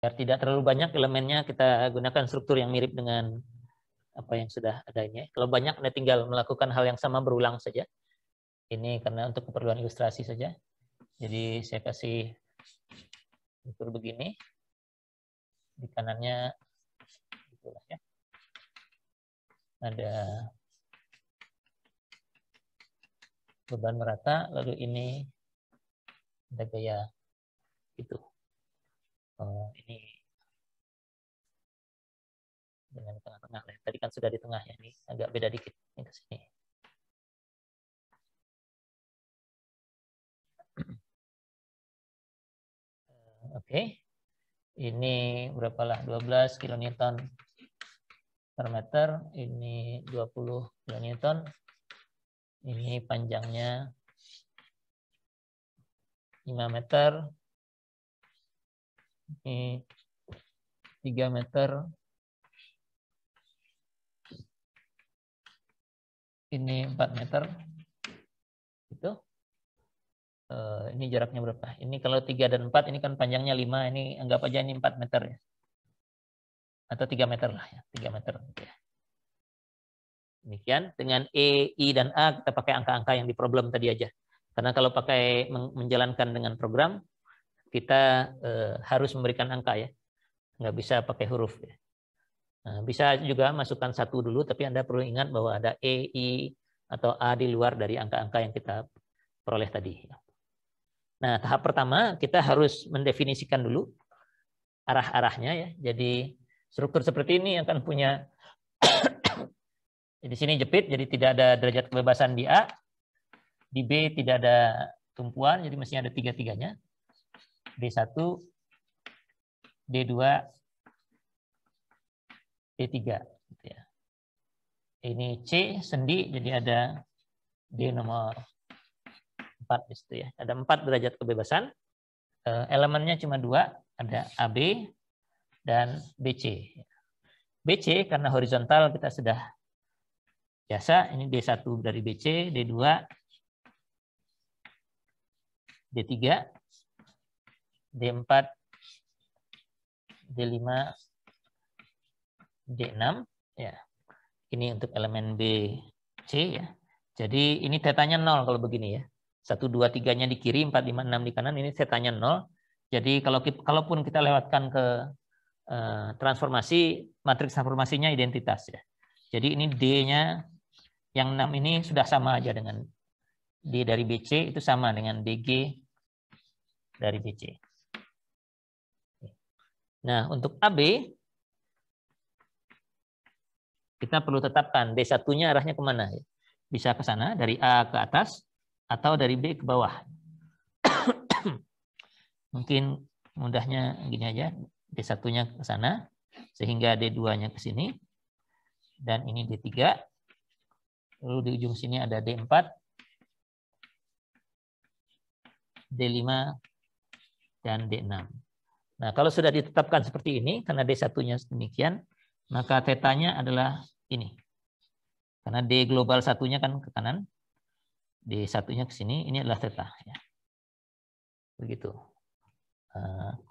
Biar tidak terlalu banyak elemennya, kita gunakan struktur yang mirip dengan apa yang sudah adanya. Kalau banyak, Anda tinggal melakukan hal yang sama berulang saja. Ini karena untuk keperluan ilustrasi saja. Jadi saya kasih struktur begini. Di kanannya itulah ya. Ada beban merata, lalu ini ada gaya itu. Ini dengan tengah-tengah. Tadi kan sudah di tengah ya, ini agak beda dikit. Ini ke sini. Oke. Ini berapalah? 12 kilonewton per meter. Ini 20 kilonewton. Ini panjangnya 5 meter. Ini 3 meter. Ini 4 meter. Itu. Ini jaraknya berapa? Ini kalau 3 dan 4, ini kan panjangnya 5, ini anggap aja ini 4 meter ya. Atau 3 meter lah ya, 3 meter. Demikian, dengan E, I, dan A kita pakai angka-angka yang di problem tadi aja. Karena kalau pakai menjalankan dengan program, kita harus memberikan angka ya. Nggak bisa pakai huruf ya. Nah, bisa juga masukkan 1 dulu, tapi Anda perlu ingat bahwa ada E, I, atau A di luar dari angka-angka yang kita peroleh tadi. Nah, tahap pertama kita harus mendefinisikan dulu arah-arahnya ya. Jadi struktur seperti ini akan punya di sini jepit, jadi tidak ada derajat kebebasan di A. Di B tidak ada tumpuan, jadi mestinya ada 3-3-nya. D1, D2, D3. Gitu ya. Ini C sendi, jadi ada D nomor 4 di situ ya. Ada 4 derajat kebebasan. Elemennya cuma 2, ada AB dan BC. BC karena horizontal kita sudah biasa, ini D1 dari BC, D2, D3, D4, D5, D6 ya. Ini untuk elemen BC ya. Jadi ini tetanya 0 kalau begini ya. 1, 2, 3-nya di kiri, 4, 5, 6 di kanan, ini tetanya 0. Jadi kalaupun kita lewatkan ke transformasi, matriks transformasinya identitas ya. Jadi ini D-nya yang 6 ini sudah sama aja dengan D dari BC, itu sama dengan DG dari BC. Nah, untuk AB kita perlu tetapkan D1-nya arahnya kemana ya. Bisa ke sana, dari A ke atas, atau dari B ke bawah. Mungkin mudahnya gini aja, D1-nya ke sana, sehingga D2-nya ke sini, dan ini D3. Lalu di ujung sini ada D4, D5, dan D6. Nah, kalau sudah ditetapkan seperti ini, karena D1-nya demikian, maka tetanya adalah ini. Karena D global satunya kan ke kanan, D1-nya ke sini, ini adalah theta. Ya. Begitu.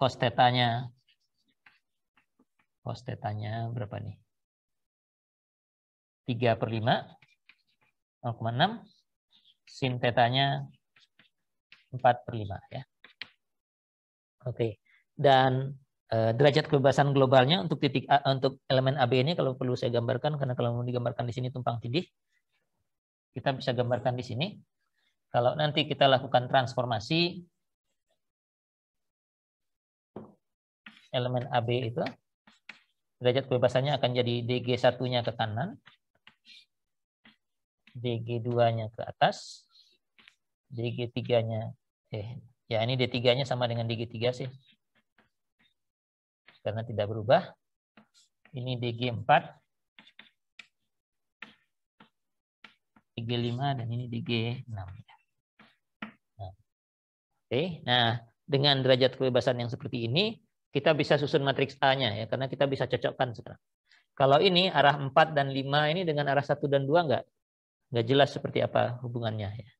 Cos tetanya berapa nih? 3/5, 0,6. Sin tetanya 4/5 ya. Oke. Dan derajat kebebasan globalnya untuk titik A, untuk elemen AB ini kalau perlu saya gambarkan, karena kalau mau digambarkan di sini tumpang tindih, kita bisa gambarkan di sini. Kalau nanti kita lakukan transformasi elemen AB itu, derajat kebebasannya akan jadi DG1-nya ke kanan, DG2-nya ke atas, DG3-nya ya ini D3-nya sama dengan DG3 sih. Karena tidak berubah. Ini DG4, DG5, dan ini DG6. Nah, oke. Nah, dengan derajat kebebasan yang seperti ini, kita bisa susun matriks A-nya ya, karena kita bisa cocokkan sekarang. Kalau ini arah 4 dan 5 ini dengan arah 1 dan 2 nggak jelas seperti apa hubungannya ya.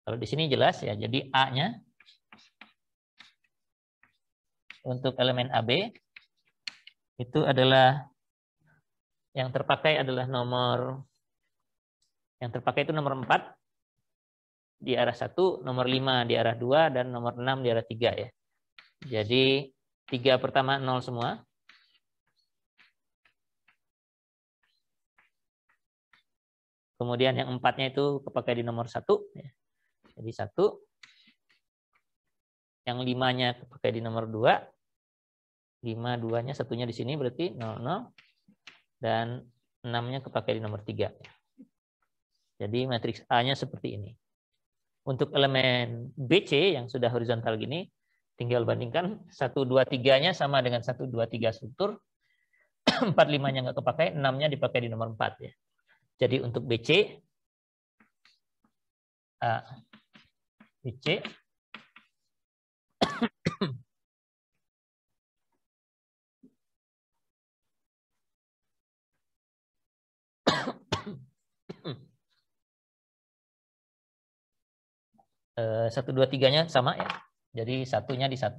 Kalau di sini jelas ya, jadi A-nya untuk elemen AB itu adalah yang terpakai adalah nomor 4 di arah 1, nomor 5 di arah 2, dan nomor 6 di arah 3 ya. Jadi 3 pertama 0 semua. Kemudian yang 4-nya itu kepakai di nomor 1 ya. Jadi 1. Yang 5-nya kepakai di nomor 2. 5 2-nya, 1-nya di sini berarti 0 0. Dan 6-nya kepakai di nomor 3. Jadi matriks A-nya seperti ini. Untuk elemen BC yang sudah horizontal gini, tinggal bandingkan 1 2 3-nya sama dengan 1 2 3 struktur. 4 5-nya nggak kepakai, 6-nya dipakai di nomor 4 ya. Jadi untuk BC satu dua tiganya sama ya. Jadi 1-nya di 1,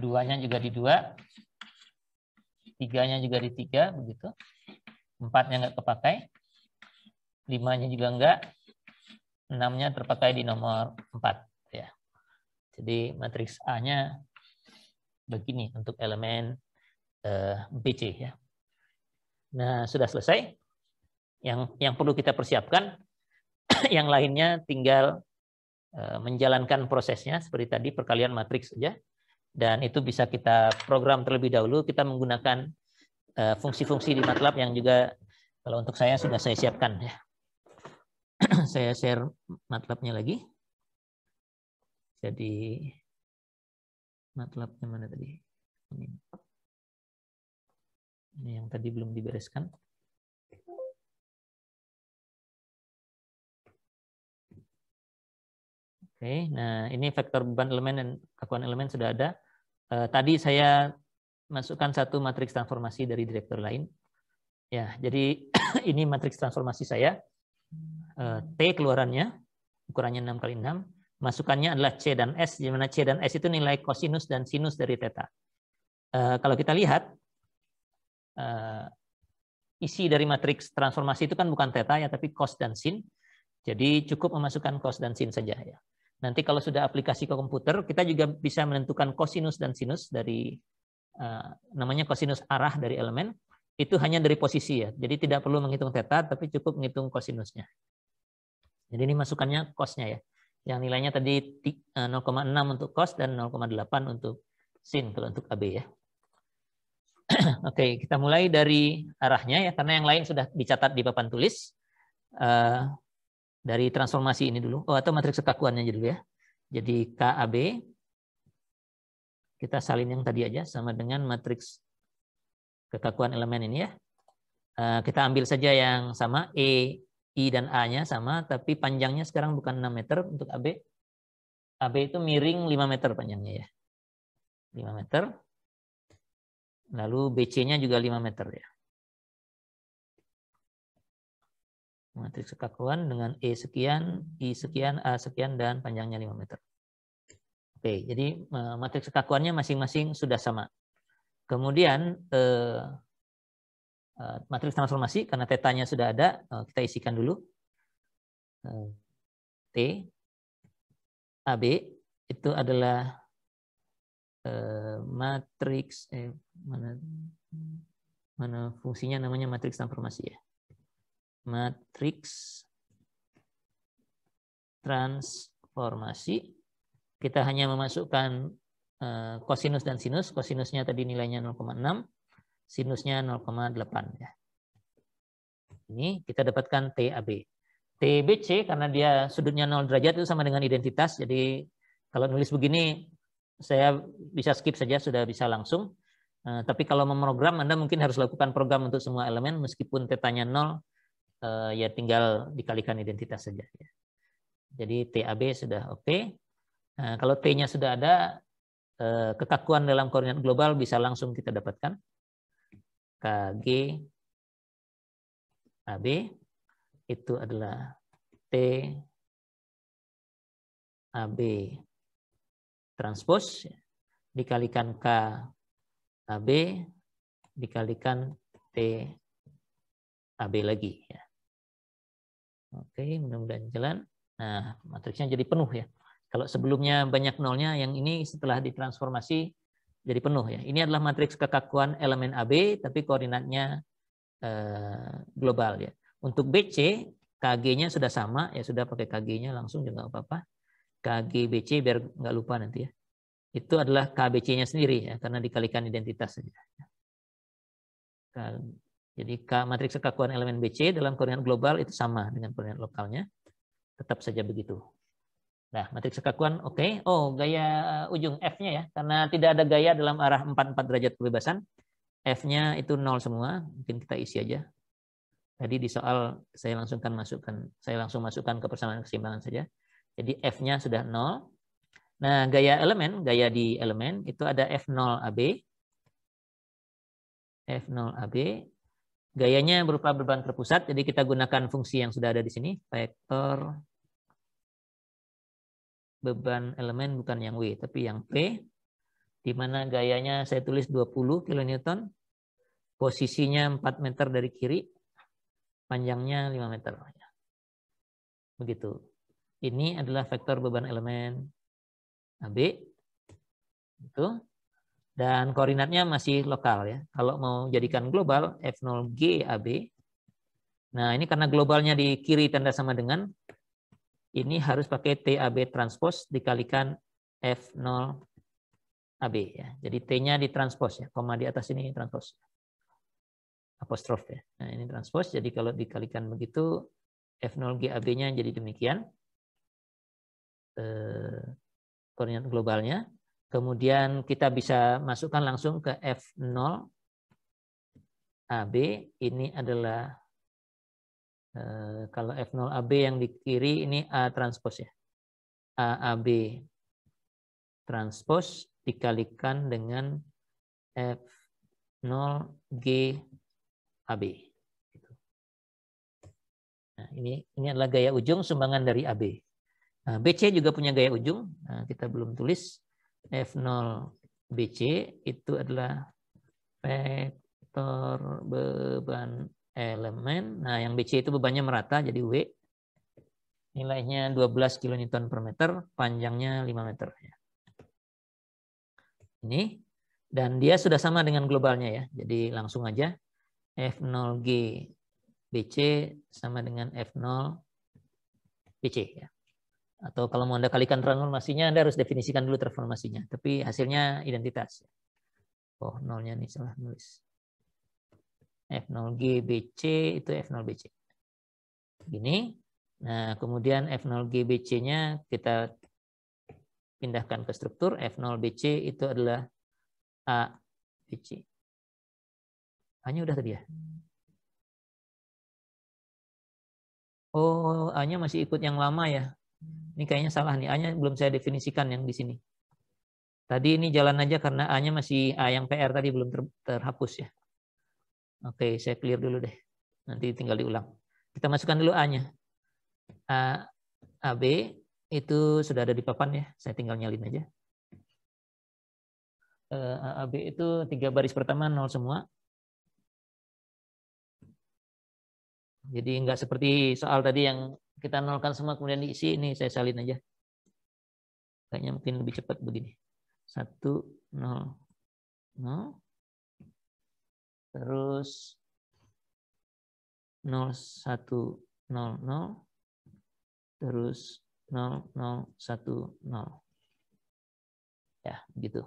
2-nya juga di 2, 3-nya juga di 3 begitu. 4-nya nggak kepakai, 5-nya juga enggak, 6-nya terpakai di nomor 4 ya. Jadi matriks A-nya begini untuk elemen BC ya. Nah, sudah selesai. Yang perlu kita persiapkan, yang lainnya tinggal menjalankan prosesnya seperti tadi perkalian matriks saja, dan itu bisa kita program terlebih dahulu. Kita menggunakan fungsi-fungsi di MATLAB yang juga kalau untuk saya sudah saya siapkan ya. Saya share MATLAB-nya lagi. Jadi MATLAB-nya mana tadi? Ini yang tadi belum dibereskan. Oke, nah ini vektor beban elemen dan kakuan elemen sudah ada. Tadi saya masukkan satu matriks transformasi dari direktur lain. Ya, jadi ini matriks transformasi saya. T keluarannya, ukurannya 6 kali 6. Masukannya adalah C dan S, di mana C dan S itu nilai kosinus dan sinus dari theta. Kalau kita lihat, isi dari matriks transformasi itu kan bukan theta ya, tapi cos dan sin. Jadi cukup memasukkan cos dan sin saja ya. Nanti kalau sudah aplikasi ke komputer, kita juga bisa menentukan kosinus dan sinus dari namanya kosinus arah dari elemen. Itu hanya dari posisi ya. Jadi tidak perlu menghitung theta, tapi cukup menghitung kosinusnya. Jadi ini masukannya cosnya ya. Yang nilainya tadi 0,6 untuk cos dan 0,8 untuk sin kalau untuk AB ya. Oke, kita mulai dari arahnya ya, karena yang lain sudah dicatat di papan tulis. Dari transformasi ini dulu, atau matriks kekakuannya dulu ya. Jadi KAB, kita salin yang tadi aja sama dengan matriks kekakuan elemen ini ya. Kita ambil saja yang sama, E, I, dan A-nya sama, tapi panjangnya sekarang bukan 6 meter untuk AB. AB itu miring 5 meter panjangnya ya. 5 meter. Lalu BC-nya juga 5 meter ya. Matriks kekakuan dengan E sekian, I sekian, A sekian, dan panjangnya 5 meter. Oke, jadi matriks kekakuannya masing-masing sudah sama. Kemudian matriks transformasi, karena tetanya sudah ada, kita isikan dulu. T, AB, itu adalah matriks, mana fungsinya namanya matriks transformasi ya. Matriks transformasi, kita hanya memasukkan kosinus dan sinus. Kosinusnya tadi nilainya 0,6, sinusnya 0,8 ya. Ini kita dapatkan TAB. TBC karena dia sudutnya 0 derajat itu sama dengan identitas. Jadi kalau nulis begini saya bisa skip saja, sudah bisa langsung. Tapi kalau memprogram Anda mungkin harus lakukan program untuk semua elemen meskipun tetanya 0. Ya tinggal dikalikan identitas saja. Jadi TAB sudah oke. Nah, kalau T-nya sudah ada, kekakuan dalam koordinat global bisa langsung kita dapatkan. KG AB itu adalah T AB transpose dikalikan K AB dikalikan T AB lagi ya. Oke, mudah-mudahan jalan. Nah, matriksnya jadi penuh ya. Kalau sebelumnya banyak nolnya, yang ini setelah ditransformasi jadi penuh ya. Ini adalah matriks kekakuan elemen AB tapi koordinatnya global ya. Untuk BC KG-nya sudah sama ya, sudah pakai KG-nya langsung juga nggak apa-apa. KG BC biar nggak lupa nanti ya. Itu adalah KBC-nya sendiri ya, karena dikalikan identitas saja. Jadi matriks kekakuan elemen BC dalam koordinat global itu sama dengan koordinat lokalnya. Tetap saja begitu. Nah, matriks kekakuan oke. Oh, gaya ujung F-nya ya. Karena tidak ada gaya dalam arah 44 derajat kebebasan. F-nya itu 0 semua. Mungkin kita isi aja. Tadi di soal saya langsung masukkan ke persamaan keseimbangan saja. Jadi F-nya sudah 0. Nah, gaya di elemen itu ada F0AB. F0AB. Gayanya berupa beban terpusat, jadi kita gunakan fungsi yang sudah ada di sini, vektor beban elemen bukan yang W, tapi yang P, di mana gayanya saya tulis 20 kN, posisinya 4 meter dari kiri, panjangnya 5 meter. Begitu. Ini adalah vektor beban elemen AB. Itu. Dan koordinatnya masih lokal ya. Kalau mau jadikan global, F0G AB. Nah, ini karena globalnya di kiri tanda sama dengan, ini harus pakai TAB transpose dikalikan F0AB ya. Jadi T-nya ditranspose ya, koma di atas ini transpose. Apostrof ya. Nah, ini transpose, jadi kalau dikalikan begitu F0GAB-nya jadi demikian. Koordinat globalnya. Kemudian kita bisa masukkan langsung ke F0AB. Ini adalah kalau F0AB yang di kiri ini A transpose ya. AAB transpose dikalikan dengan F0GAB. Nah, ini adalah gaya ujung sumbangan dari AB. Nah, BC juga punya gaya ujung. Nah, kita belum tulis. F0BC itu adalah vektor beban elemen. Nah, yang BC itu bebannya merata, jadi W. Nilainya 12 kN per meter, panjangnya 5 meter. Ini. Dan dia sudah sama dengan globalnya ya. Jadi langsung aja. F0G BC sama dengan F0BC ya. Atau kalau mau Anda kalikan transformasinya, Anda harus definisikan dulu transformasinya. Tapi hasilnya identitas. Oh, nolnya nih salah nulis. F0GBC itu F0BC. Gini. Nah, kemudian F0GBC-nya kita pindahkan ke struktur. F0BC itu adalah ABC. A-nya udah tadi ya? Oh, A-nya masih ikut yang lama ya. Ini kayaknya salah nih, A-nya belum saya definisikan yang di sini. Tadi ini jalan aja karena A-nya masih A yang PR tadi belum terhapus ya. Oke, saya clear dulu deh. Nanti tinggal diulang. Kita masukkan dulu A-nya. AB itu sudah ada di papan ya. Saya tinggal nyalin aja. AB itu 3 baris pertama 0 semua. Jadi nggak seperti soal tadi yang kita nolkan semua kemudian diisi. Ini saya salin aja. Kayaknya mungkin lebih cepat begini. 1, 0, 0. Terus 0, 1, 0, 0. Terus 0, 0, 1, 0. Ya, begitu.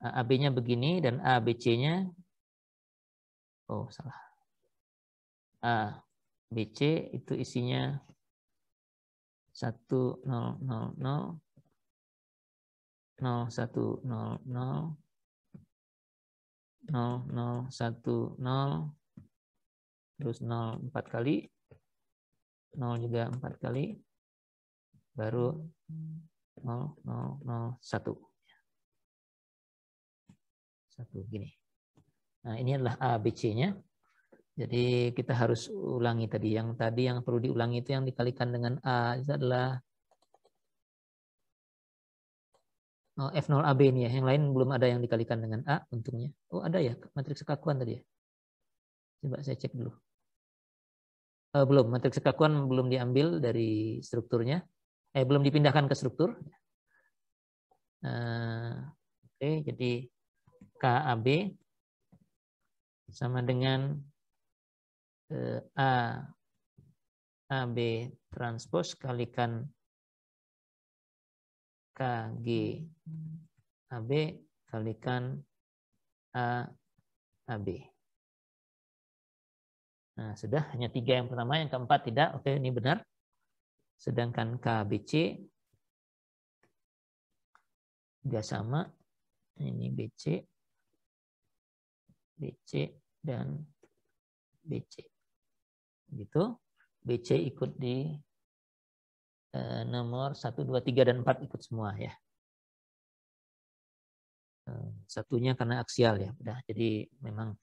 AB-nya begini dan ABC-nya, oh salah. ABC itu isinya 1, 0, 0, 0. 0, 1, 0, 0. 0, 0, 1, 0. Terus 0 4 kali. 0 juga 4 kali. Baru 0, 0, 0, 1. 1 gini. Nah, ini adalah ABC-nya. Jadi kita harus ulangi tadi. Yang perlu diulangi itu yang dikalikan dengan A itu adalah Oh, F0AB ini ya. Yang lain belum ada yang dikalikan dengan A untungnya. Oh, ada ya matriks kekakuan tadi ya. Coba saya cek dulu. Belum, matriks kekakuan belum diambil dari strukturnya. Belum dipindahkan ke struktur. Oke, jadi KAB sama dengan AB transpose kalikan KG AB kalikan AB. Nah, sudah hanya 3 yang pertama, yang keempat tidak. Oke, ini benar. Sedangkan KBC juga sama. Ini BC, BC dan BC. Gitu. BC ikut di nomor 1, 2, 3, dan 4 ikut semua ya. Satunya karena aksial ya. Udah, jadi memang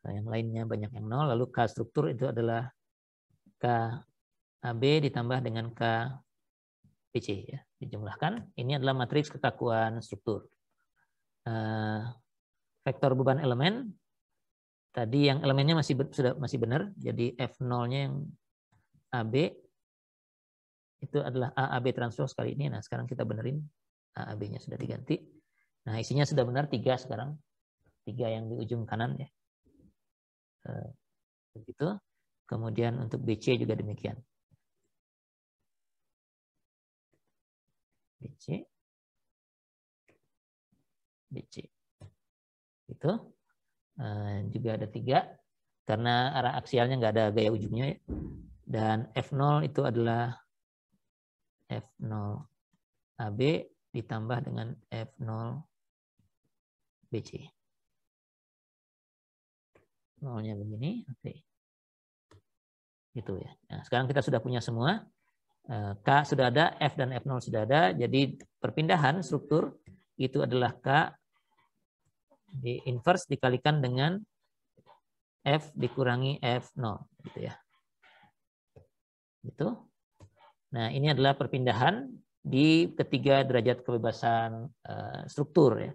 yang lainnya banyak yang nol. Lalu K struktur itu adalah KAB ditambah dengan KBC ya. Dijumlahkan. Ini adalah matriks kekakuan struktur. Vektor beban elemen tadi yang elemennya masih benar. Jadi F0-nya yang AB itu adalah AAB transpose kali ini. Nah, sekarang kita benerin AAB-nya sudah diganti. Nah, isinya sudah benar 3 sekarang. 3 yang di ujung kanan ya. Begitu. Kemudian untuk BC juga demikian. BC. Itu juga ada 3 karena arah aksialnya nggak ada gaya ujungnya ya. Dan F0 itu adalah F0 AB ditambah dengan F0 BC. 0-nya begini, oke. Gitu ya. Nah, sekarang kita sudah punya semua. K sudah ada, F dan F0 sudah ada. Jadi perpindahan struktur itu adalah K di inverse dikalikan dengan F dikurangi F0 gitu ya. Gitu. Nah, ini adalah perpindahan di ketiga derajat kebebasan struktur ya.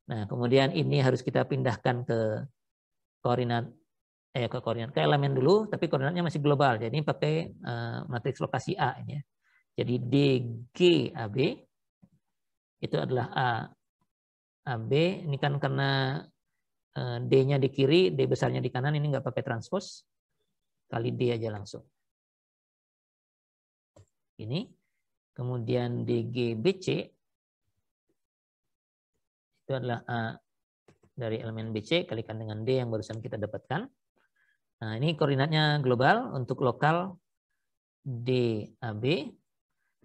Nah, kemudian ini harus kita pindahkan ke koordinat ke elemen dulu, tapi koordinatnya masih global. Jadi pakai matriks lokasi A ini ya. Jadi DGAB itu adalah AB, ini kan karena D-nya di kiri, D besarnya di kanan, ini nggak pakai transpose, kali D aja langsung. Ini, kemudian DGBC itu adalah A dari elemen BC kalikan dengan D yang barusan kita dapatkan. Nah, ini koordinatnya global. Untuk lokal DAB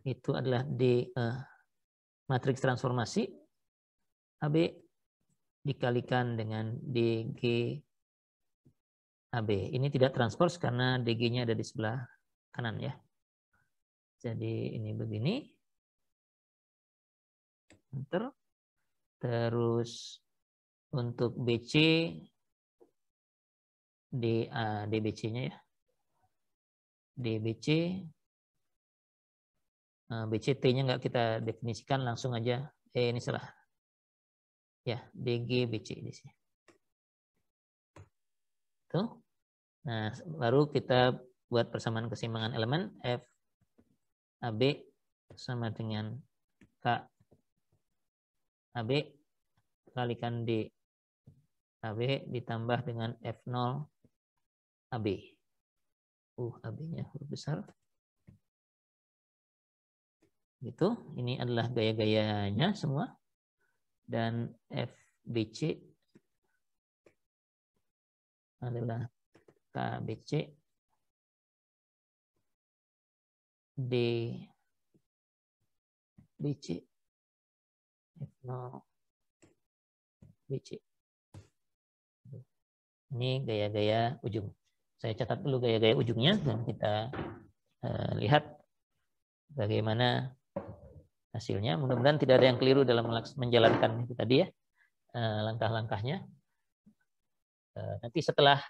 itu adalah D matriks transformasi AB dikalikan dengan DG AB. Ini tidak transpose karena DG-nya ada di sebelah kanan ya. Jadi ini begini. Enter. Terus untuk BC DBC-nya ya. DBC BCT-nya nggak kita definisikan, langsung aja. Ini salah. Ya, DGBC di sini. Tuh. Nah, baru kita buat persamaan keseimbangan elemen F AB sama dengan K AB kalikan D AB ditambah dengan F0 AB. AB-nya huruf besar. Gitu. Ini adalah gaya-gayanya semua. Dan FBC adalah KBC DBC F0 BC. Ini gaya-gaya ujung. Saya catat dulu gaya-gaya ujungnya dan kita lihat bagaimana hasilnya. Mudah-mudahan tidak ada yang keliru dalam menjalankan itu tadi ya, langkah-langkahnya. Nanti setelah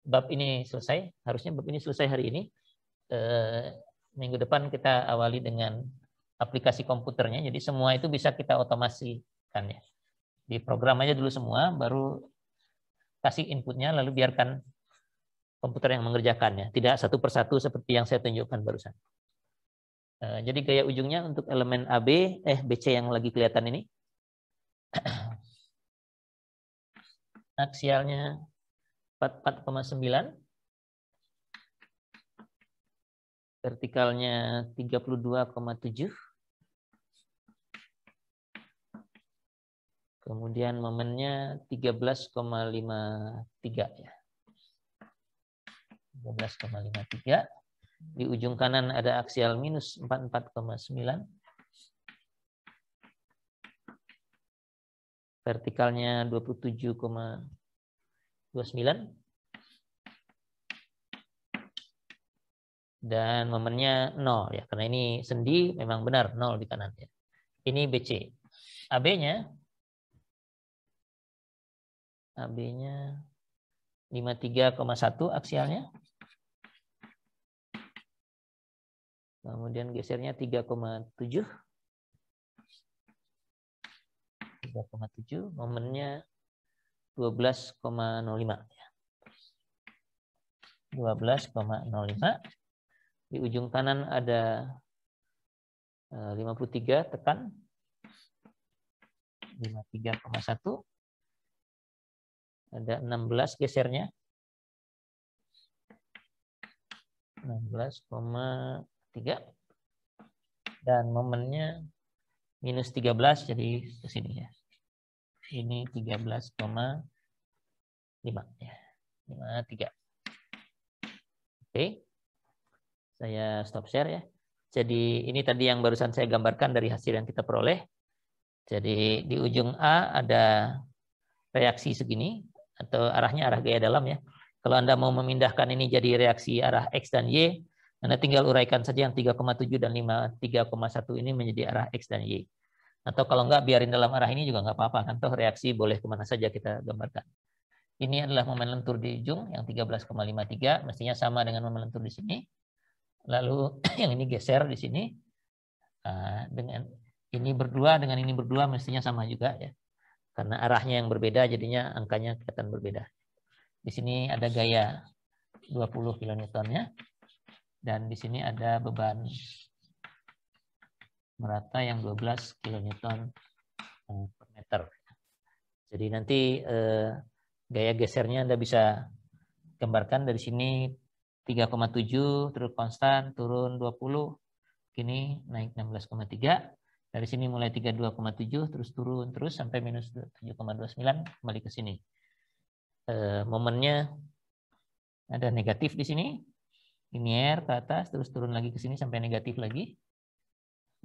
bab ini selesai, harusnya bab ini selesai hari ini. Minggu depan kita awali dengan aplikasi komputernya. Jadi semua itu bisa kita otomasikan ya. Di program aja dulu semua, baru kasih inputnya, lalu biarkan komputer yang mengerjakannya. Tidak satu persatu seperti yang saya tunjukkan barusan. Jadi gaya ujungnya untuk elemen AB, BC yang lagi kelihatan ini. Aksialnya 44,9. Vertikalnya 32,7. Kemudian momennya 13,53 ya. 13,53. Di ujung kanan ada aksial minus 44,9. Vertikalnya 27,29. Dan momennya 0 ya. Karena ini sendi memang benar 0 di kanan ya. Ini BC. AB-nya 53,1 aksialnya. Kemudian gesernya 3,7. 3,7. Momennya 12,05 ya. 12,05. Di ujung kanan ada 53 tekan. 53,1. Ada 16 gesernya. 16,3. Dan momennya minus 13, jadi ke sini ya. Ini 13,5 ya. 53. Oke. Saya stop share ya. Jadi ini tadi yang barusan saya gambarkan dari hasil yang kita peroleh. Jadi di ujung A ada reaksi segini, atau arahnya arah gaya dalam ya. Kalau Anda mau memindahkan ini jadi reaksi arah X dan Y, Anda tinggal uraikan saja yang 3,7 dan 3,1 ini menjadi arah X dan Y. Atau kalau enggak, biarin dalam arah ini juga enggak apa-apa. Kan toh reaksi boleh kemana saja kita gambarkan. Ini adalah momen lentur di ujung yang 13,53, mestinya sama dengan momen lentur di sini. Lalu yang ini geser di sini. Dengan ini berdua dengan ini berdua mestinya sama juga ya. Karena arahnya yang berbeda, jadinya angkanya kelihatan berbeda. Di sini ada gaya 20 kN-nya. Dan di sini ada beban merata yang 12 kN per meter. Jadi nanti gaya gesernya Anda bisa gambarkan dari sini 3,7 terus konstan, turun 20, kini naik 16,3. Dari sini mulai 32,7 terus turun terus sampai minus 7,29 kembali ke sini. Momennya ada negatif di sini, linier ke atas terus turun lagi ke sini sampai negatif lagi.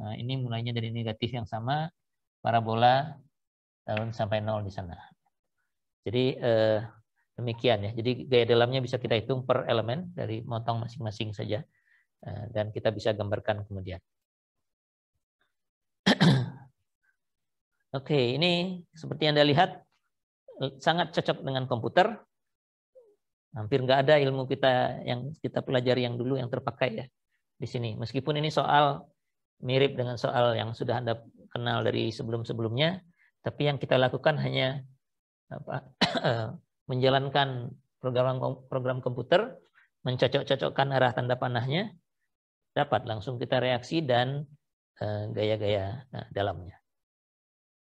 Nah, ini mulainya dari negatif yang sama, parabola turun sampai 0 di sana. Jadi demikian ya. Jadi gaya dalamnya bisa kita hitung per elemen dari motong masing-masing saja, dan kita bisa gambarkan kemudian. Oke, ini seperti Anda lihat sangat cocok dengan komputer. Hampir nggak ada ilmu kita yang kita pelajari yang dulu yang terpakai ya di sini. Meskipun ini soal mirip dengan soal yang sudah Anda kenal dari sebelum-sebelumnya, tapi yang kita lakukan hanya menjalankan program komputer, mencocok-cocokkan arah tanda panahnya, dapat langsung kita reaksi dan gaya-gaya dalamnya.